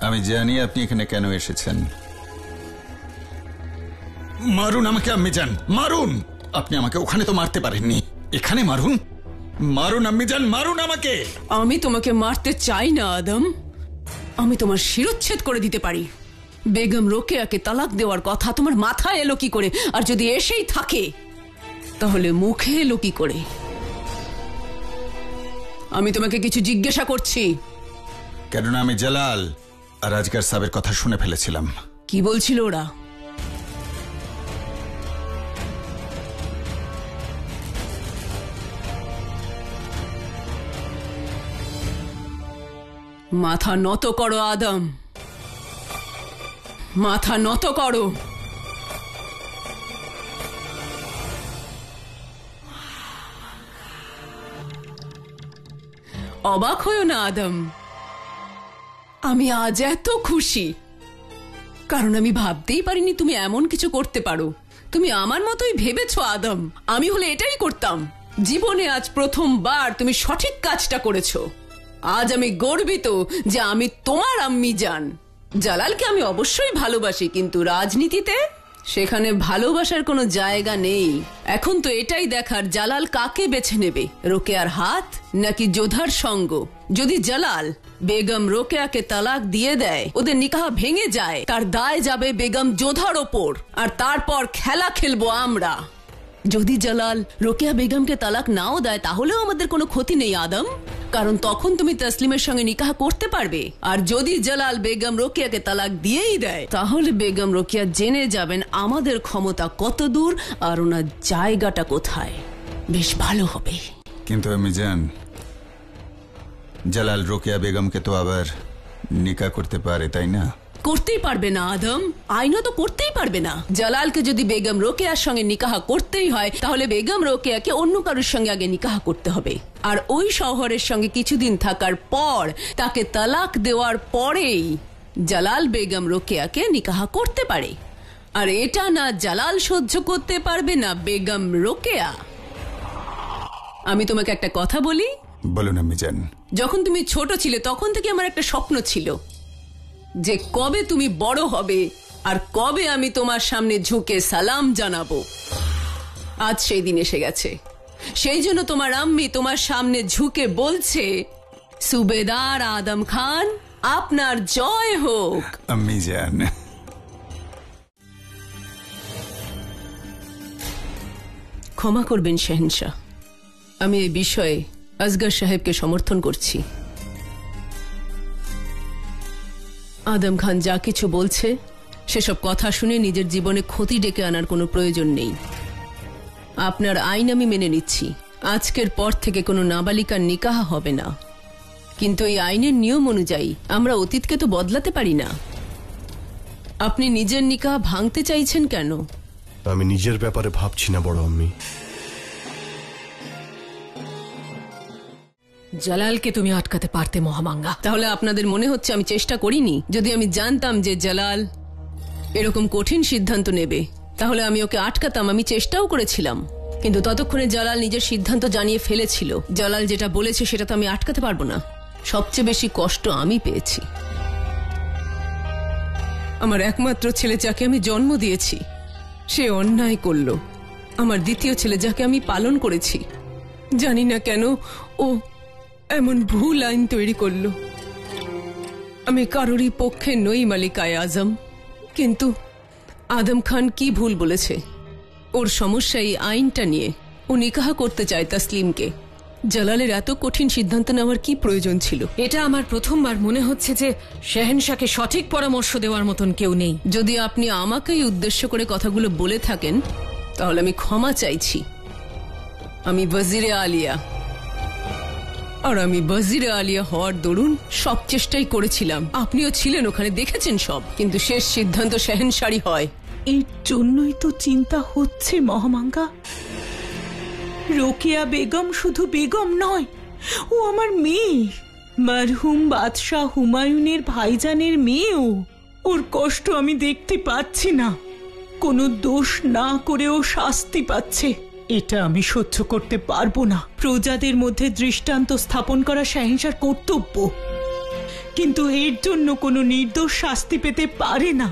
আমি জানি আপনি এখানে কেন এসেছেন। মারুন আমাকে আম্মিজান, মারুন। আপনি আমাকে ওখানে তো মারতে পারেননি, এখানে মারুন। মারুন আম্মিজান, মারুন আমাকে। আমি তোমাকে মারতে চাই না আদম, আমি তোমার শিরোচ্ছেদ করে দিতে পারি। বেগম রোকেয়াকে তালাক দেওয়ার কথা তোমার মাথায় এলো কি করে? আর যদি এসেই থাকে তাহলে মুখে এলো কি করে? আমি তোমাকে কিছু জিজ্ঞাসা করছি। কেননা আমি জালাল আর আজকার সাহেবের কথা শুনে ফেলেছিলাম। কি বলছিল ওরা? মাথা নত করো আদম, মাথা নত করো। অবাক হয়েও না আদম, আমি আজ এত খুশি কারণ আমি ভাবতেই পারিনি তুমি এমন কিছু করতে পারো। তুমি আমার মতোই ভেবেছো আদম, আমি হলে এটাই করতাম। জীবনে আজ প্রথমবার তুমি সঠিক কাজটা করেছো। আজ আমি গর্বিত যে আমি তোমার আম্মি জান। জালালকে আমি অবশ্যই ভালোবাসি, কিন্তু রাজনীতিতে সেখানে ভালোবাসার কোনো জায়গা নেই। এখন তো এটাই দেখার জালাল কাকে বেছে নেবে, রোকেয়ার হাত নাকি যোধার সঙ্গ। যদি জালাল বেগম রোকেয়াকে তালাক দিয়ে দেয়, ওদের নিকাহ ভেঙে যায়, তার দায় যাবে বেগম যোধার ওপর, আর তারপর খেলা খেলবো আমরা। যদি জালাল রোকেয়া বেগমকে তালাক নাও দেয় তাহলেও আমাদের কোনো ক্ষতি নেই আদম, কারণ তখন তুমি তসলিমের সঙ্গে নিকাহ করতে পারবে। আর যদি জালাল বেগম রোকেয়াকে তালাক দিয়েই দেয় তাহলে বেগম রোকেয়া জেনে যাবেন আমাদের ক্ষমতা কত দূর আর ওনার জায়গাটা কোথায়। বেশ ভালো হবে। কিন্তু আমি জান, জালাল রোকেয়া বেগমকে তো আবার নিকাহ করতে পারে, তাই না? করতেই পারবে না আদম, আইনও তো করতেই পারবে না। জালালকে যদি বেগম রোকেয়ার সঙ্গে নিকাহ করতেই হয় তাহলে বেগম রোকেয়াকে অন্য কারোর সঙ্গে আগে নিকাহ করতে হবে, আর ওই শহরের সঙ্গে কিছুদিন থাকার পর তাকে তালাক দেওয়ার পরেই জালাল বেগম রোকেয়াকে নিকাহ করতে পারে। আর এটা না জালাল সহ্য করতে পারবে না বেগম রোকেয়া। আমি তোমাকে একটা কথা বলি। বলুন আম্মি জান। যখন তুমি ছোট ছিলে তখন থেকে আমার একটা স্বপ্ন ছিল যে কবে তুমি বড় হবে আর কবে আমি তোমার সামনে ঝুঁকে সালাম জানাবো। আজ সেই দিন এসে গেছে। সেই জন্য তোমার আম্মি তোমার সামনে ঝুঁকে বলছে, সুবেদার আদম খান আপনার জয় হোক। আম্মি জান, ক্ষমা করবেন শাহেনশাহ, আমি এই বিষয়ে আসগর সাহেবকে সমর্থন করছি। আদম খান যা কিছু বলছে সেসব কথা শুনে নিজের জীবনে ক্ষতি ডেকে আনার কোনো প্রয়োজন নেই। আপনার আইন আমি মেনে নিচ্ছি, আজকের পর থেকে কোনো নাবালিকার নিকাহ হবে না, কিন্তু এই আইনের নিয়ম অনুযায়ী আমরা অতীতকে তো বদলাতে পারি না। আপনি নিজের নিকাহ ভাঙতে চাইছেন কেন? আমি নিজের ব্যাপারে ভাবছি না বড় আম্মি। জালালকে তুমি আটকাতে পারতে মহামাঙ্গা। তাহলে আপনাদের মনে হচ্ছে আমি চেষ্টা করিনি? যদি আমি জানতাম যে জালাল এরকম কঠিন সিদ্ধান্ত নেবে তাহলে আমি ওকে আটকাতাম। আমি চেষ্টাও করেছিলাম, কিন্তু ততক্ষণে জালাল নিজের সিদ্ধান্ত জানিয়ে ফেলেছিল। জালাল যেটা বলেছে সেটা তো আমি আটকাতে পারবো না। সবচেয়ে বেশি কষ্ট আমি পেয়েছি। আমার একমাত্র ছেলে যাকে আমি জন্ম দিয়েছি সে অন্যায় করলো। আমার দ্বিতীয় ছেলে যাকে আমি পালন করেছি, জানি না কেন ও এমন ভুল আইন তৈরি করলো। আমি কারোরই পক্ষে নই মালিকায়ে আজম, কিন্তু আদম খান কি ভুল বলেছে? ওর সমস্যা এই আইনটা নিয়ে। ও নিকাহ করতে চায় তসলিমকে। জালালের এত কঠিন সিদ্ধান্ত নেওয়ার কি প্রয়োজন ছিল? এটা আমার প্রথমবার মনে হচ্ছে যে শাহেনশাহকে সঠিক পরামর্শ দেওয়ার মতন কেউ নেই। যদি আপনি আমাকেই উদ্দেশ্য করে কথাগুলো বলে থাকেন তাহলে আমি ক্ষমা চাইছি। আমি ওয়াজিরে আলিয়া, আর আমি ওয়াজিরে আলিয়া হওয়ার দরুন সব চেষ্টাই করেছিলাম। আপনিও ছিলেন ওখানে, দেখেছেন সব, কিন্তু শেষ সিদ্ধান্ত শাহেনশাহী হয়। এর জন্যই তো চিন্তা হচ্ছে মহামাঙ্গা। রোকেয়া বেগম শুধু বেগম নয়, ও আমার মেয়ে, মরহুম বাদশাহ হুমায়ুনের ভাইজানের মেয়েও। ওর কষ্ট আমি দেখতে পাচ্ছি না। কোনো দোষ না করেও শাস্তি পাচ্ছে। এটা আমি সহ্য করতে পারবো না। প্রজাদের মধ্যে দৃষ্টান্ত স্থাপন করা শাহেনশাহর কর্তব্য। কিন্তু এর জন্য কোনো নির্দোষ শাস্তি পেতে পারে না।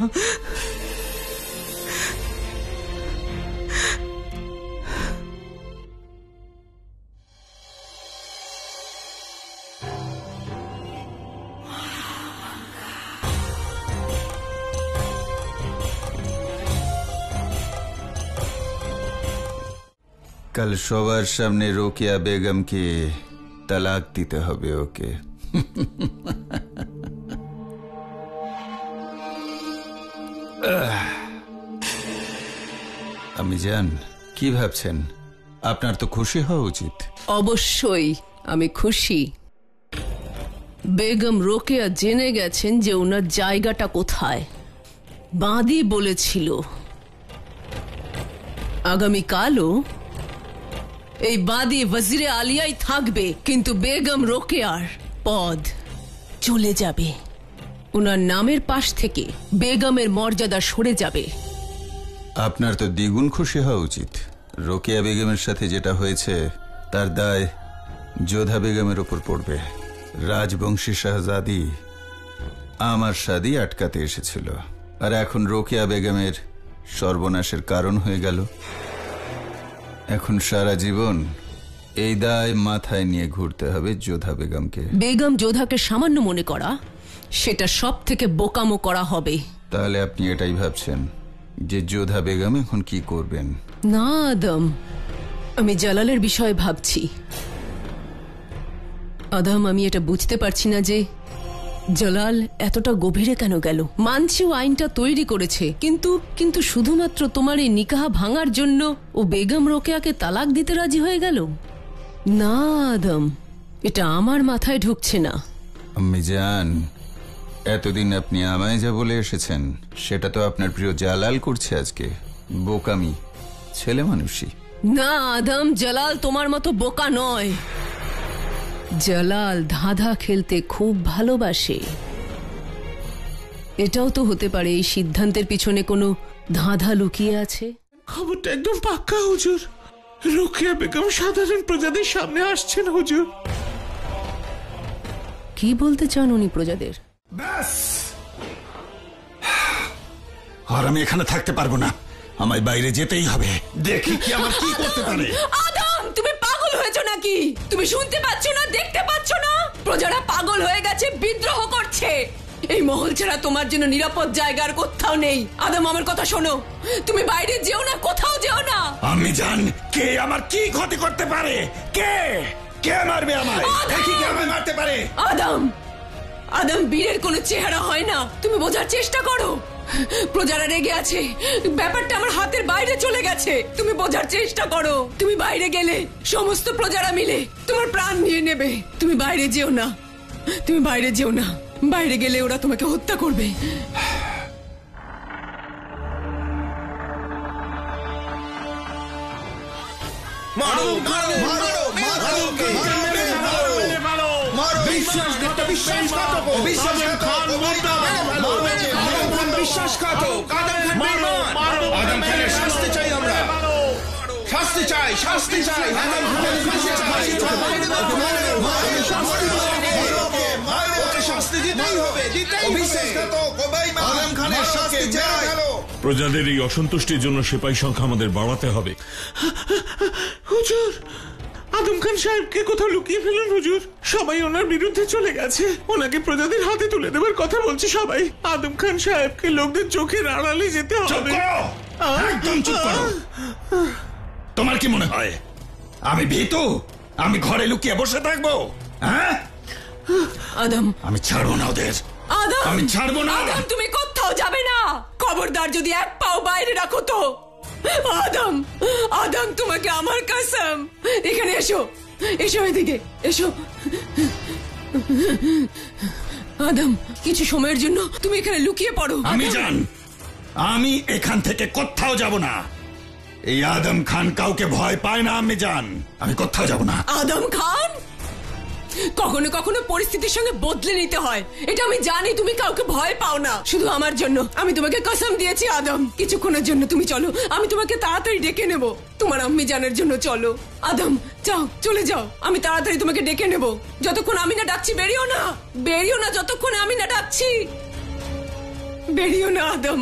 কাল সবার সামনে রোকেয়া বেগমকে তালাক দিতে হবে ওকে। আমি জান কি ভাবছেন? আপনার তো খুশি হওয়া উচিত। অবশ্যই আমি খুশি। বেগম রোকেয়া জেনে গেছেন যে ওনার জায়গাটা কোথায়। বাঁধি বলেছিল আগামীকালও এই বাদী ওয়াজিরে আলিয়াই থাকবে, কিন্তু বেগম রোকেয়ার পদ চলে যাবে। ওনার নামের পাশ থেকে বেগমের মর্যাদা সরে যাবে। আপনার তো দ্বিগুণ খুশি হওয়া উচিত। রোকেয়া বেগমের সাথে যেটা হয়েছে তার দায় যোধা বেগমের ওপর পড়বে। রাজবংশী শাহজাদি আমার শাদি আটকাতে এসেছিল, আর এখন রোকেয়া বেগমের সর্বনাশের কারণ হয়ে গেল। এখন সারা জীবন এই দায় মাথায় নিয়ে ঘুরতে হবে যোধা বেগমকে। বেগম যোধাকে সামান্য মনে করা, সেটা সব থেকে বোকামো করা হবে। তাহলে আপনি এটাই ভাবছেন যে যোধা বেগম এখন কি করবেন? না আদম, আমি জালালের বিষয়ে ভাবছি। আদম, আমি এটা বুঝতে পারছি না যে জালাল এতটা গভীরে কেন গেল। মানছি ও আইনটা তৈরি করেছে, কিন্তু শুধুমাত্র তোমার এই নিকাহ ভাঙার জন্য ও বেগম রোকেয়াকে তালাক দিতে রাজি হয়ে গেল। না আদম, এটা আমার মাথায় ঢুকছে না। আমি জান, এতদিন আপনি আমায় যা বলে এসেছেন সেটা তো আপনার প্রিয় জালাল করছে আজকে। বোকামি, ছেলে মানুষই। না আদম, জালাল তোমার মতো বোকা নয়। জালাল ধাঁধা খেলতে খুব ভালোবাসে। এটাও তো হতে পারে এই সিদ্ধান্তের পিছনে কোনো ধাঁধা লুকিয়ে আছে। খবরটা একদম পাক্কা হুজুর। রোকেয়া বেগম সাধারণ প্রজাদের সামনে আসছেন হুজুর। কি বলতে চান উনি প্রজাদের? ব্যাস, আর আমি এখানে থাকতে পারবো না। আমায় বাইরে যেতেই হবে। দেখি কি আমার কি করতে পারে। আদম, তুমি পাগল হয়েছো নাকি? তুমি শুনতে পাচ্ছ না, দেখতে পাচ্ছ না? প্রজারা পাগল হয়ে গেছে, বিদ্রোহ করছে। এই মহল ছাড়া তোমার জন্য নিরাপদ জায়গা আর কোথাও নেই। আদম, আমার কথা শোনো। তুমি বাইরে যেও না, কোথাও যেও না। আমি জান কে আমার কি ক্ষতি করতে পারে। কে মারবে আমায়? দেখি কে আমায় মারতে পারে। আদম, বীরের কোনো চেহারা হয় না। তুমি বোঝার চেষ্টা করো। প্রজারা রেগে আছে, ব্যাপারটা আমার হাতের বাইরে চলে গেছে। তুমি বোঝার চেষ্টা করো। তুমি বাইরে গেলে সমস্ত প্রজারা মিলে তোমার প্রাণ নিয়ে নেবে। তুমি বাইরে যেও না, তুমি বাইরে যেও না। বাইরে গেলে ওরা তোমাকে হত্যা করবে। প্রজাদের এই অসন্তুষ্টির জন্য সিপাহী সংখ্যা আমাদের বাড়াতে হবে। হুজুর, আদম খান সাহেবকে কোথাও লুকিয়ে ফেলুন হুজুর। সবাই ওনার বিরুদ্ধে চলে গেছে। ওনাকে প্রজাদের হাতে তুলে দেবার কথা বলছে সবাই। আদম খান সাহেবকে লোকদের চোখের আড়ালে যেতে হবে। একদম চুপ করো। তোমার কি মনে হয় আমি ভীতু? আমি ঘরে লুকিয়ে বসে থাকবো? হ্যাঁ আদম, আমি ছাড়বো না ওদের। আদম, আমি ছাড়বো না। আদম, তুমি কোথাও যাবে না। খবরদার যদি এক পাও বাইরে রাখো তো। আদম, তোমাকে আমার কসম। এখানে এসো, এসো এদিকে এসো। আদম, কিছু সময়ের জন্য তুমি এখানে লুকিয়ে পড়ো। আমি জান, আমি এখান থেকে কোথাও যাব না। এই আদম খান কাউকে ভয় পায় না। আমি জান, আমি কোথাও যাব না। আদম খান, কখনো কখনো পরিস্থিতির সঙ্গে বদলে নিতে হয়, এটা আমি জানি। তুমি কাউকে ভয় পাও না, শুধু আমার জন্য। আমি তোমাকে কসম দিয়েছি আদম, কিছুক্ষণের জন্য তুমি চলো, আমি তোমাকে তাড়াতাড়ি ডেকে নেব। তোমার আম্মি জানের জন্য চলো আদম, যাও, চলে যাও। আমি তাড়াতাড়ি তোমাকে ডেকে নেব। যতক্ষণ আমি না ডাকছি বেরিও না, বেরিও না যতক্ষণ আমি না ডাকছি। বেরিও না আদম,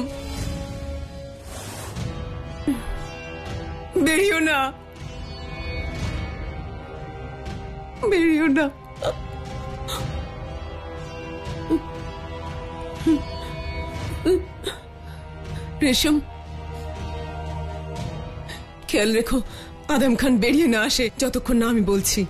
বেরিও না, বেরিও না। রেশম, খেয়াল রেখো আদম খান বেরিয়ে না আসে যতক্ষণ না আমি বলছি।